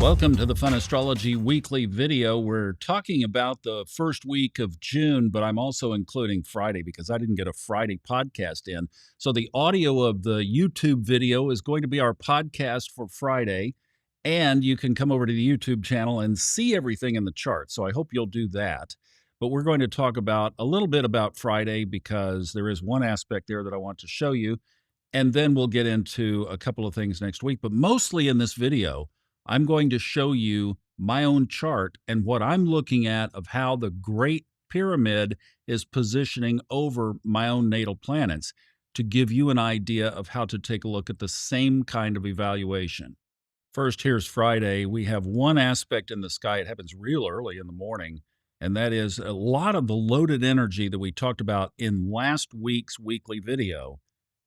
Welcome to the Fun Astrology Weekly video. We're talking about the first week of June, but I'm also including Friday because I didn't get a Friday podcast in. So the audio of the YouTube video is going to be our podcast for Friday, and you can come over to the YouTube channel and see everything in the chart. So I hope you'll do that. But we're going to talk about a little bit about Friday because there is one aspect there that I want to show you. And then we'll get into a couple of things next week. But mostly in this video, I'm going to show you my own chart and what I'm looking at of how the Great Pyramid is positioning over my own natal planets to give you an idea of how to take a look at the same kind of evaluation. First, here's Friday. We have one aspect in the sky. It happens real early in the morning, and that is a lot of the loaded energy that we talked about in last week's weekly video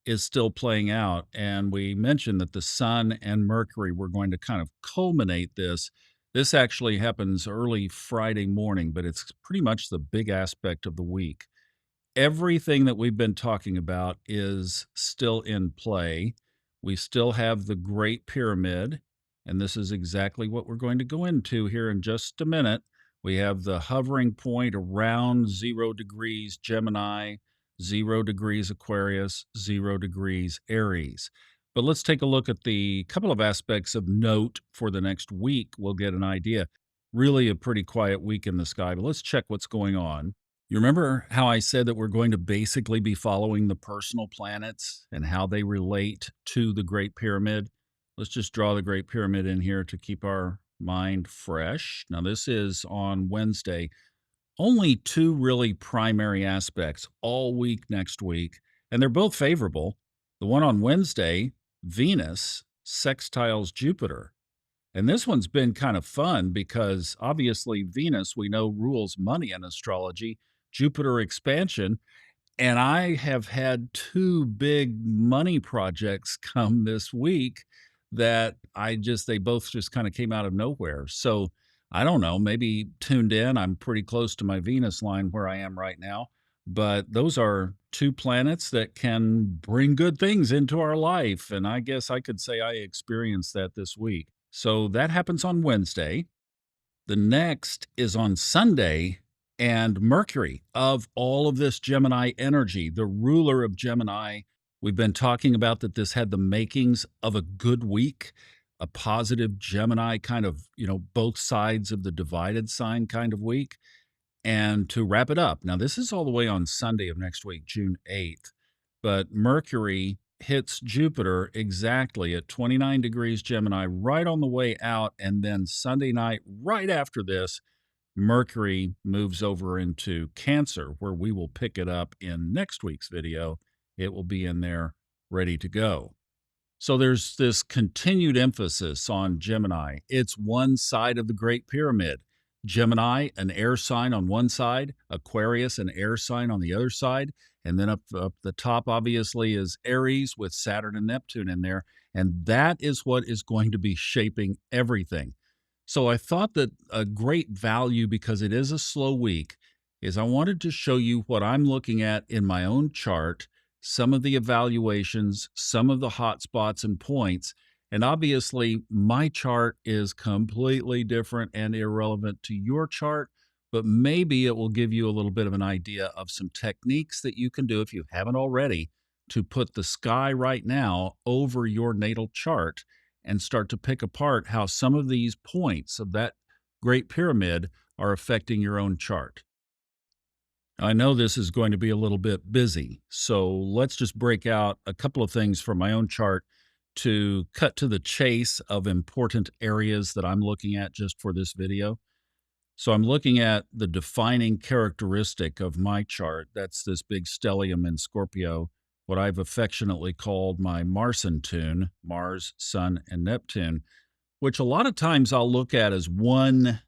is still playing out. And we mentioned that the sun and Mercury were going to kind of culminate this. This actually happens early Friday morning, but it's pretty much the big aspect of the week. Everything that we've been talking about is still in play. We still have the Great Pyramid, and this is exactly what we're going to go into here in just a minute. We have the hovering point around 0 degrees Gemini, 0 degrees Aquarius, 0 degrees Aries. But let's take a look at the couple of aspects of note for the next week. We'll get an idea. Really a pretty quiet week in the sky, but let's check what's going on. You remember how I said that we're going to basically be following the personal planets and how they relate to the Great Pyramid? Let's just draw the Great Pyramid in here to keep our mind fresh. Now, this is on Wednesday. Only two really primary aspects all week next week, and they're both favorable. The one on Wednesday, Venus sextiles Jupiter. And this one's been kind of fun because obviously Venus, we know, rules money in astrology, Jupiter expansion. And I have had two big money projects come this week that they both just kind of came out of nowhere. So I don't know, maybe tuned in. I'm pretty close to my Venus line where I am right now. But those are two planets that can bring good things into our life. And I guess I could say I experienced that this week. So that happens on Wednesday. The next is on Sunday, and Mercury, of all of this Gemini energy, the ruler of Gemini. We've been talking about that this had the makings of a good week, a positive Gemini kind of, both sides of the divided sign kind of week. And to wrap it up, now this is all the way on Sunday of next week, June 8th, but Mercury hits Jupiter exactly at 29 degrees Gemini, right on the way out. And then Sunday night, right after this, Mercury moves over into Cancer, where we will pick it up in next week's video. It will be in there ready to go. So there's this continued emphasis on Gemini. It's one side of the Great Pyramid. Gemini, an air sign on one side, Aquarius, an air sign on the other side, and then up the top, obviously, is Aries with Saturn and Neptune in there. And that is what is going to be shaping everything. So I thought that a great value, because it is a slow week, is I wanted to show you what I'm looking at in my own chart, some of the evaluations, some of the hot spots and points. And obviously, my chart is completely different and irrelevant to your chart, but maybe it will give you a little bit of an idea of some techniques that you can do, if you haven't already, to put the sky right now over your natal chart and start to pick apart how some of these points of that Great Pyramid are affecting your own chart. I know this is going to be a little bit busy, so let's just break out a couple of things from my own chart to cut to the chase of important areas that I'm looking at just for this video. So I'm looking at the defining characteristic of my chart. That's this big stellium in Scorpio, what I've affectionately called my Marson tune, Mars, Sun, and Neptune, which a lot of times I'll look at as one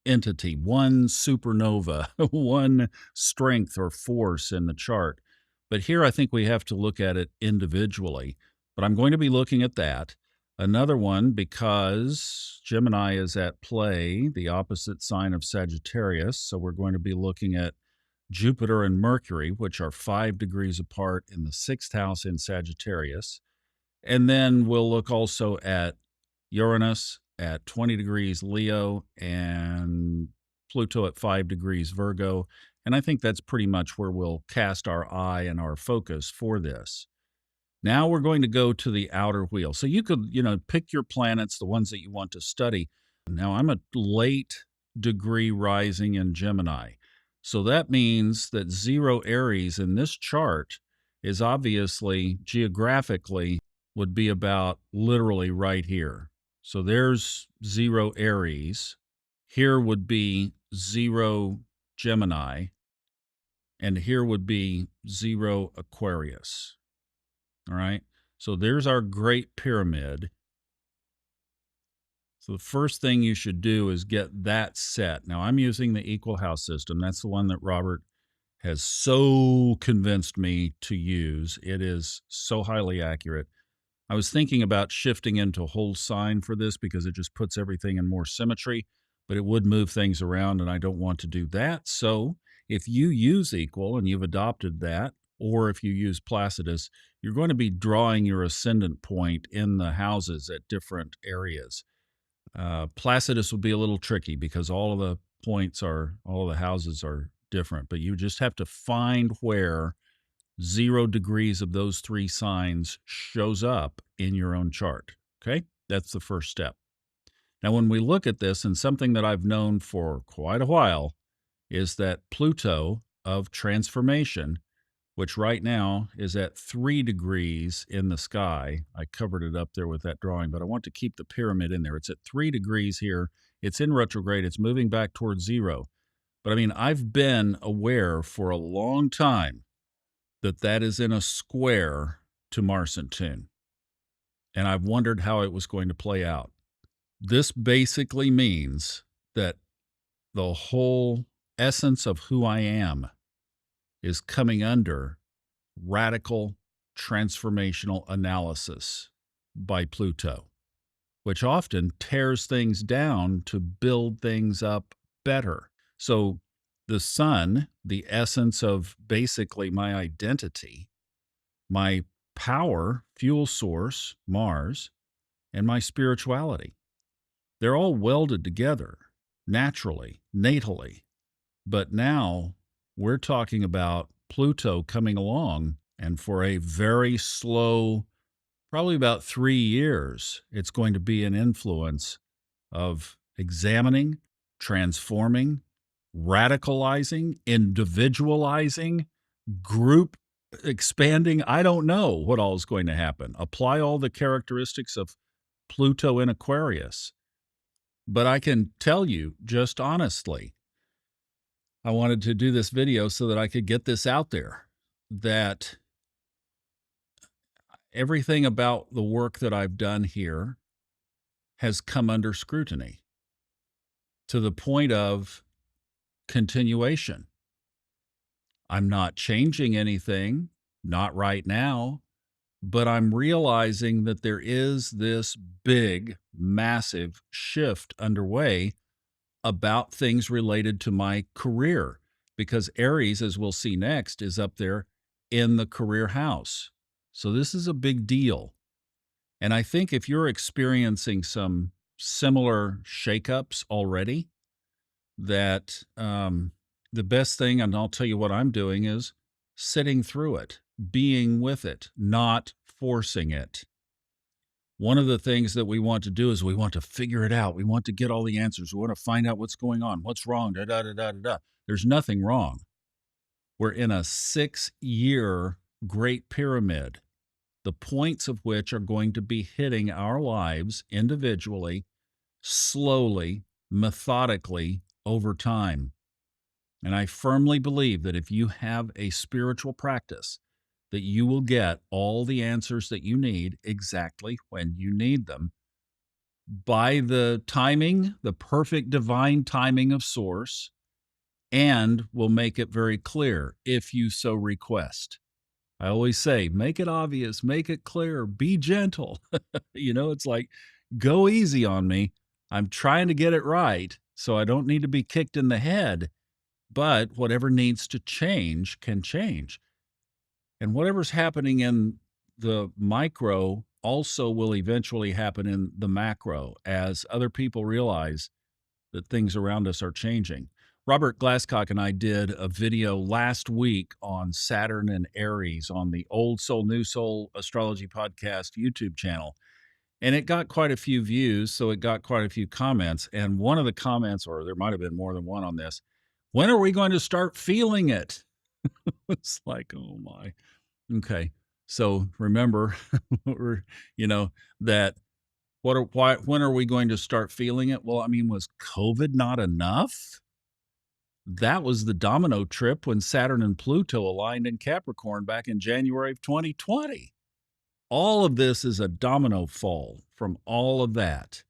entity, one supernova, one strength or force in the chart. But here I think we have to look at it individually. But I'm going to be looking at that. Another one, because Gemini is at play, the opposite sign of Sagittarius. So we're going to be looking at Jupiter and Mercury, which are 5 degrees apart in the 6th house in Sagittarius. And then we'll look also at Uranus, at 20 degrees Leo and Pluto at 5 degrees Virgo. And I think that's pretty much where we'll cast our eye and our focus for this. Now we're going to go to the outer wheel. So you could, pick your planets, the ones that you want to study. Now I'm a late degree rising in Gemini. So that means that 0 Aries in this chart is obviously geographically would be about literally right here. So there's 0 Aries. Here would be 0 Gemini. And here would be 0 Aquarius. All right. So there's our Great Pyramid. So the first thing you should do is get that set. Now I'm using the equal house system. That's the one that Robert has so convinced me to use. It is so highly accurate. I was thinking about shifting into whole sign for this because it just puts everything in more symmetry, but it would move things around and I don't want to do that. So if you use equal and you've adopted that, or if you use Placidus, you're going to be drawing your ascendant point in the houses at different areas. Placidus would be a little tricky because all of the houses are different, but you just have to find where 0 degrees of those 3 signs shows up in your own chart. Okay, that's the first step. Now, when we look at this, and something that I've known for quite a while is that Pluto of transformation, which right now is at 3 degrees in the sky. I covered it up there with that drawing, but I want to keep the pyramid in there. It's at 3 degrees here. It's in retrograde. It's moving back towards 0. But I mean, I've been aware for a long time that is in a square to Mars and Tune. And I've wondered how it was going to play out. This basically means that the whole essence of who I am is coming under radical transformational analysis by Pluto, which often tears things down to build things up better. So the sun, the essence of basically my identity, my power, fuel source, Mars, and my spirituality, they're all welded together naturally, natally. But now we're talking about Pluto coming along, and for a very slow, probably about 3 years, it's going to be an influence of examining, transforming, radicalizing, individualizing, group expanding. I don't know what all is going to happen. Apply all the characteristics of Pluto in Aquarius. But I can tell you just honestly, I wanted to do this video so that I could get this out there, that everything about the work that I've done here has come under scrutiny to the point of continuation. I'm not changing anything, not right now, but I'm realizing that there is this big, massive shift underway about things related to my career, because Aries, as we'll see next, is up there in the career house. So this is a big deal. And I think if you're experiencing some similar shakeups already, that the best thing, and I'll tell you what I'm doing, is sitting through it, being with it, not forcing it. One of the things that we want to do is we want to figure it out. We want to get all the answers. We want to find out what's going on, what's wrong, da da da da da da. There's nothing wrong. We're in a 6-year Great Pyramid, the points of which are going to be hitting our lives individually, slowly, methodically, over time. And I firmly believe that if you have a spiritual practice, that you will get all the answers that you need exactly when you need them by the timing, the perfect divine timing of Source, and will make it very clear if you so request. I always say, make it obvious, make it clear, be gentle. It's like, go easy on me. I'm trying to get it right, so I don't need to be kicked in the head. But whatever needs to change can change. And whatever's happening in the micro also will eventually happen in the macro as other people realize that things around us are changing. Robert Glasscock and I did a video last week on Saturn and Aries on the Old Soul, New Soul Astrology Podcast YouTube channel. And it got quite a few views, so it got quite a few comments. And one of the comments, or there might have been more than one on this, when are we going to start feeling it? It's like, oh my. Okay. So remember, we're, that when are we going to start feeling it? Well, I mean, was COVID not enough? That was the domino trip when Saturn and Pluto aligned in Capricorn back in January of 2020. All of this is a domino fall from all of that.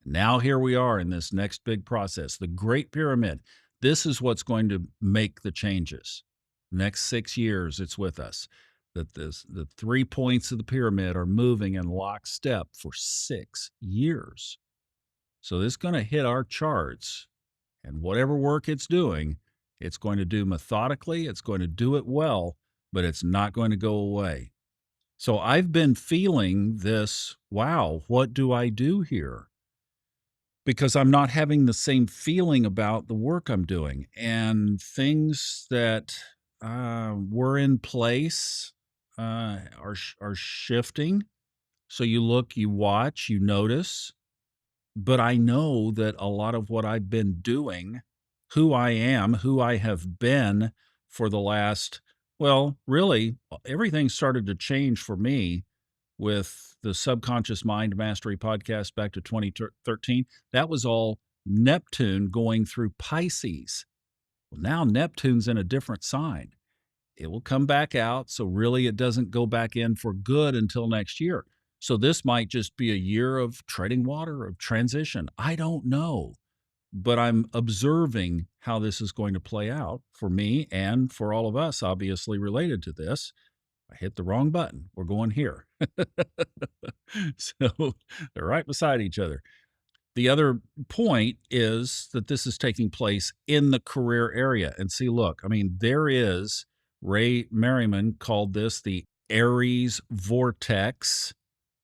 Now here we are in this next big process, the Great Pyramid. This is what's going to make the changes. Next 6 years, it's with us. The 3 points of the pyramid are moving in lockstep for 6 years. So this is going to hit our charts, and whatever work it's doing, it's going to do methodically, it's going to do it well, but it's not going to go away. So I've been feeling this, wow, what do I do here? Because I'm not having the same feeling about the work I'm doing, and things that were in place are shifting. So you look, you watch, you notice, but I know that a lot of what I've been doing, who I am, who I have been for the last, well, really, everything started to change for me with the Subconscious Mind Mastery podcast back to 2013. That was all Neptune going through Pisces. Well, now Neptune's in a different sign. It will come back out. So, really, it doesn't go back in for good until next year. So, this might just be a year of treading water, of transition. I don't know. But I'm observing how this is going to play out for me and for all of us, obviously related to this. I hit the wrong button. We're going here. So they're right beside each other. The other point is that this is taking place in the career area. And see, look, I mean, there is, Ray Merriman called this the Aries vortex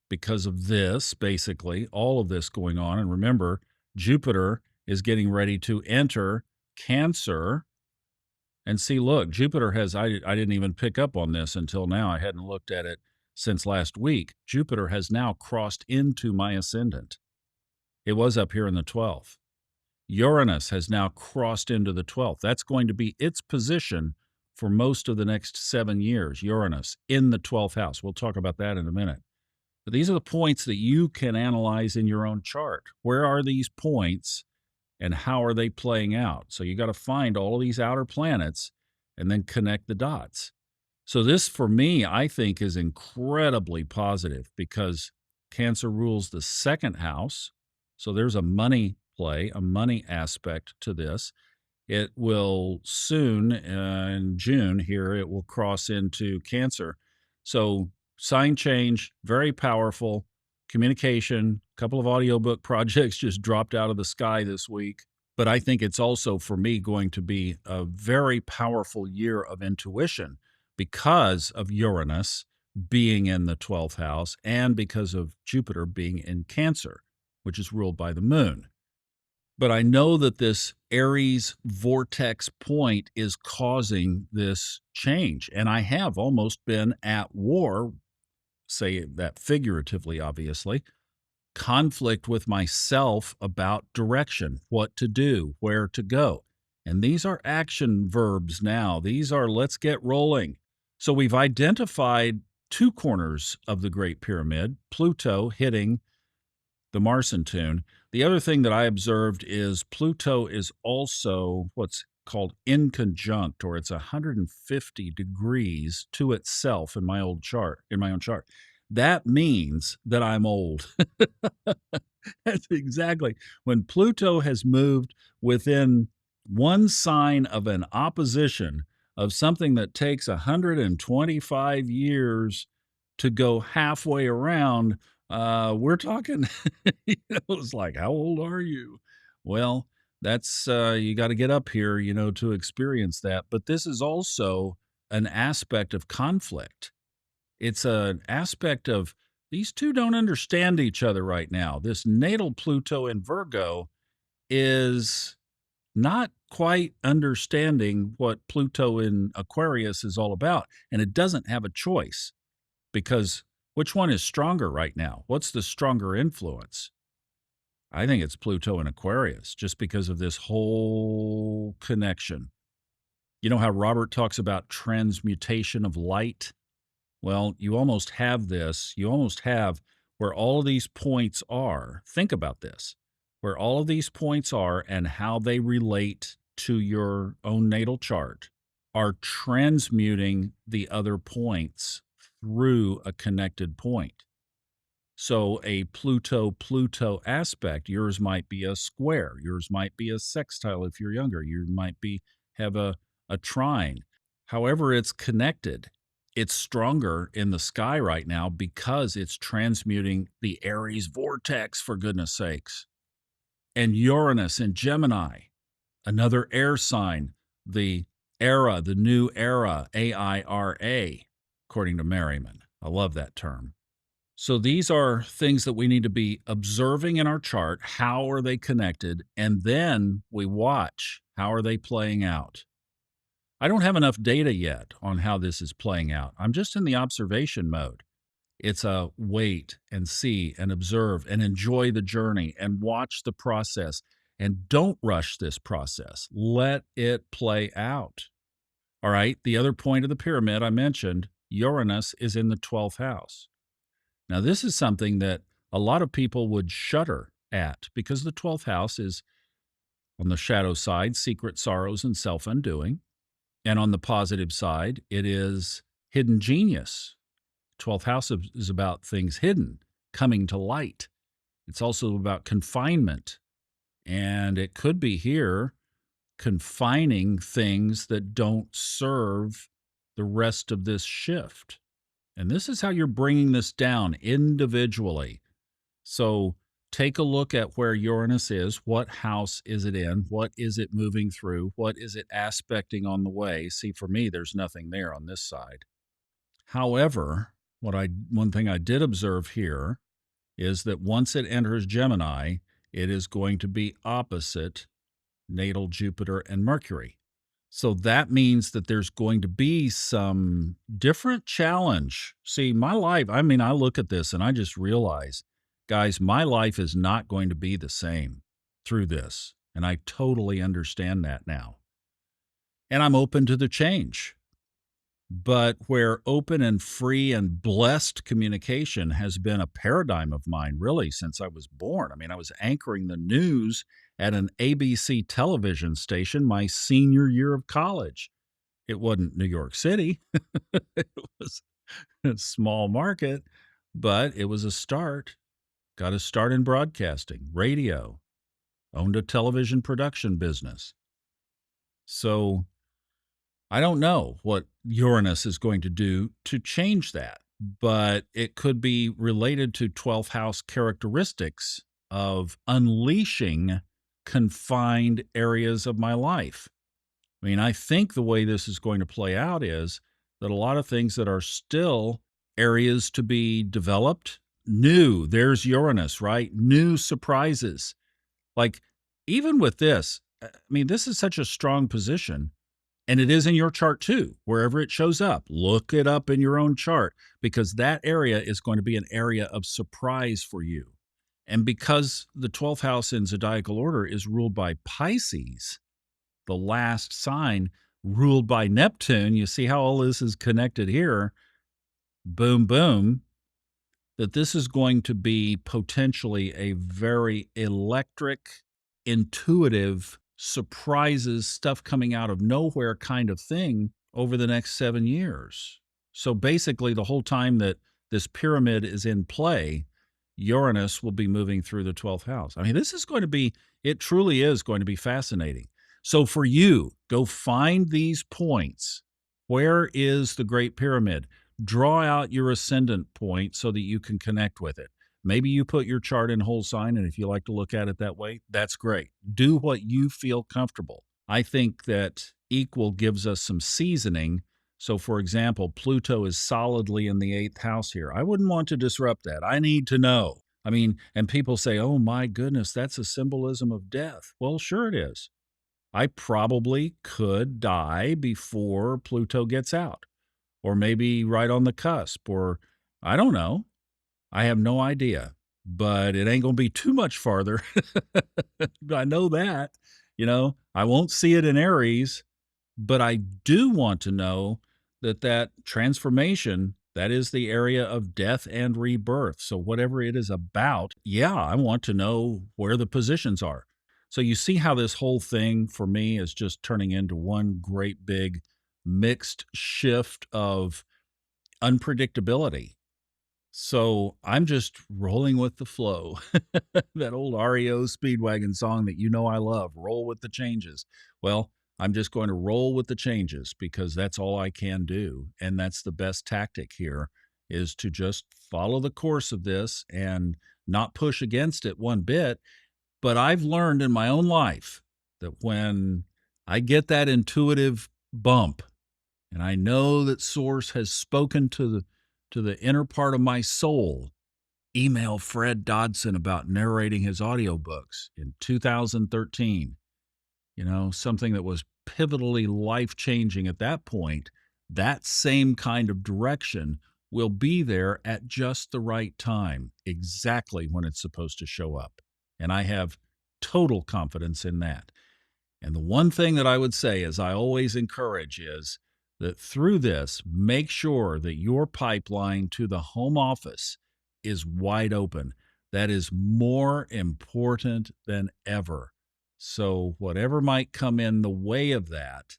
because of this, basically, all of this going on. And remember, Jupiter is getting ready to enter Cancer. And see, look, Jupiter has, I didn't even pick up on this until now. I hadn't looked at it since last week. Jupiter has now crossed into my ascendant. It was up here in the 12th. Uranus has now crossed into the 12th. That's going to be its position for most of the next 7 years, Uranus in the 12th house. We'll talk about that in a minute. But these are the points that you can analyze in your own chart. Where are these points and how are they playing out? So you got to find all of these outer planets and then connect the dots. So this, for me, I think is incredibly positive because Cancer rules the second house. So there's a money play, a money aspect to this. It will soon, in June here, it will cross into Cancer. So sign change, very powerful. Communication, a couple of audiobook projects just dropped out of the sky this week. But I think it's also, for me, going to be a very powerful year of intuition because of Uranus being in the 12th house and because of Jupiter being in Cancer, which is ruled by the moon. But I know that this Aries vortex point is causing this change. And I have almost been at war, say that figuratively, obviously, conflict with myself about direction, what to do, where to go. And these are action verbs now. These are let's get rolling. So we've identified 2 corners of the Great Pyramid, Pluto hitting the Marsan tune. The other thing that I observed is Pluto is also what's called inconjunct, or it's 150 degrees to itself in my own chart. That means that I'm old. That's exactly when Pluto has moved within one sign of an opposition of something that takes 125 years to go halfway around. We're talking, it's like, how old are you? Well, that's, you got to get up here, to experience that. But this is also an aspect of conflict. It's an aspect of These two don't understand each other right now. This natal Pluto in Virgo is not quite understanding what Pluto in Aquarius is all about. And it doesn't have a choice because which one is stronger right now? What's the stronger influence? I think it's Pluto in Aquarius just because of this whole connection. You know how Robert talks about transmutation of light? Well, you almost have this. You almost have where all of these points are. Think about this, where all of these points are and how they relate to your own natal chart are transmuting the other points through a connected point. So a Pluto aspect, yours might be a square, yours might be a sextile if you're younger, you might be have a trine. However, it's connected. It's stronger in the sky right now because it's transmuting the Aries vortex, for goodness sakes. And Uranus in Gemini, another air sign, the era, the new era, AIRA, according to Merriman. I love that term. So these are things that we need to be observing in our chart. How are they connected? And then we watch. How are they playing out? I don't have enough data yet on how this is playing out. I'm just in the observation mode. It's a wait and see and observe and enjoy the journey and watch the process. And don't rush this process. Let it play out. All right. The other point of the pyramid I mentioned, Uranus is in the 12th house. Now, this is something that a lot of people would shudder at because the 12th house is on the shadow side, secret sorrows and self undoing. And on the positive side, it is hidden genius. 12th house is about things hidden, coming to light. It's also about confinement. And it could be here confining things that don't serve the rest of this shift. And this is how you're bringing this down individually. So take a look at where Uranus is. What house is it in? What is it moving through? What is it aspecting on the way? See, for me, there's nothing there on this side. However, one thing I did observe here is that once it enters Gemini, it is going to be opposite natal Jupiter and Mercury. So that means that there's going to be some different challenge. See, my life, I mean, I look at this and I just realize, guys, my life is not going to be the same through this. And I totally understand that now. And I'm open to the change. But where open and free and blessed communication has been a paradigm of mine really since I was born. I mean, I was anchoring the news at an ABC television station my senior year of college. It wasn't New York City. It was a small market, but it was a start. Got a start in broadcasting, radio, owned a television production business. So I don't know what Uranus is going to do to change that, but it could be related to 12th house characteristics of unleashing confined areas of my life. I mean, I think the way this is going to play out is that a lot of things that are still areas to be developed, new, there's Uranus, right? New surprises. Like, even with this, I mean, this is such a strong position. And it is in your chart too, wherever it shows up. Look it up in your own chart because that area is going to be an area of surprise for you. And because the 12th house in zodiacal order is ruled by Pisces, the last sign ruled by Neptune, you see how all this is connected here. Boom, boom. That this is going to be potentially a very electric, intuitive, surprises, stuff coming out of nowhere kind of thing over the next 7 years. So basically, the whole time that this pyramid is in play, Uranus will be moving through the 12th house. I mean, this is going to be, it truly is going to be fascinating. So for you, go find these points. Where is the Great Pyramid? Draw out your ascendant point so that you can connect with it. Maybe you put your chart in whole sign, and if you like to look at it that way, that's great. Do what you feel comfortable. I think that equal gives us some seasoning So, for example, Pluto is solidly in the eighth house here. I wouldn't want to disrupt that. I need to know. I mean, and people say, oh my goodness, that's a symbolism of death. Well, sure it is. I probably could die before Pluto gets out, or maybe right on the cusp, or I don't know. I have no idea, but it ain't going to be too much farther. I know that. I won't see it in Aries, but I do want to know that transformation, that is the area of death and rebirth. So whatever it is about, yeah, I want to know where the positions are. So you see how this whole thing for me is just turning into one great big mixed shift of unpredictability. So I'm just rolling with the flow. That old REO Speedwagon song that I love, roll with the changes. Well, I'm just going to roll with the changes because that's all I can do. And that's the best tactic here is to just follow the course of this and not push against it one bit. But I've learned in my own life that when I get that intuitive bump and I know that source has spoken to the inner part of my soul. Email Fred Dodson about narrating his audiobooks in 2013. Something that was pivotally life-changing at that point. That same kind of direction will be there at just the right time, exactly when it's supposed to show up. And I have total confidence in that. And the one thing that I would say, as I always encourage, is that through this, make sure that your pipeline to the home office is wide open. That is more important than ever. So, whatever might come in the way of that,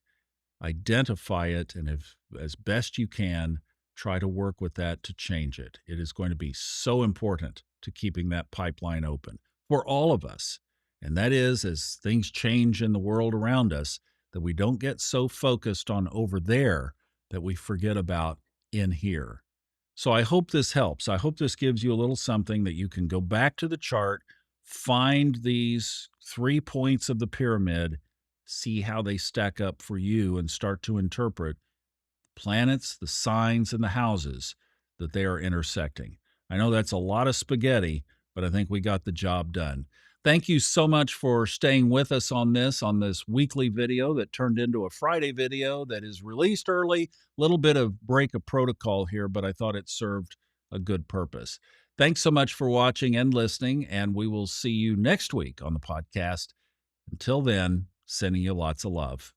identify it, and if, as best you can, try to work with that to change it. It is going to be so important to keeping that pipeline open for all of us. And that is, as things change in the world around us, that we don't get so focused on over there that we forget about in here. So I hope this helps. I hope this gives you a little something that you can go back to the chart, find these 3 points of the pyramid, see how they stack up for you, and start to interpret planets, the signs, and the houses that they are intersecting. I know that's a lot of spaghetti, but I think we got the job done. Thank you so much for staying with us on this weekly video that turned into a Friday video that is released early. Little bit of break of protocol here, but I thought it served a good purpose. Thanks so much for watching and listening, and we will see you next week on the podcast. Until then, sending you lots of love.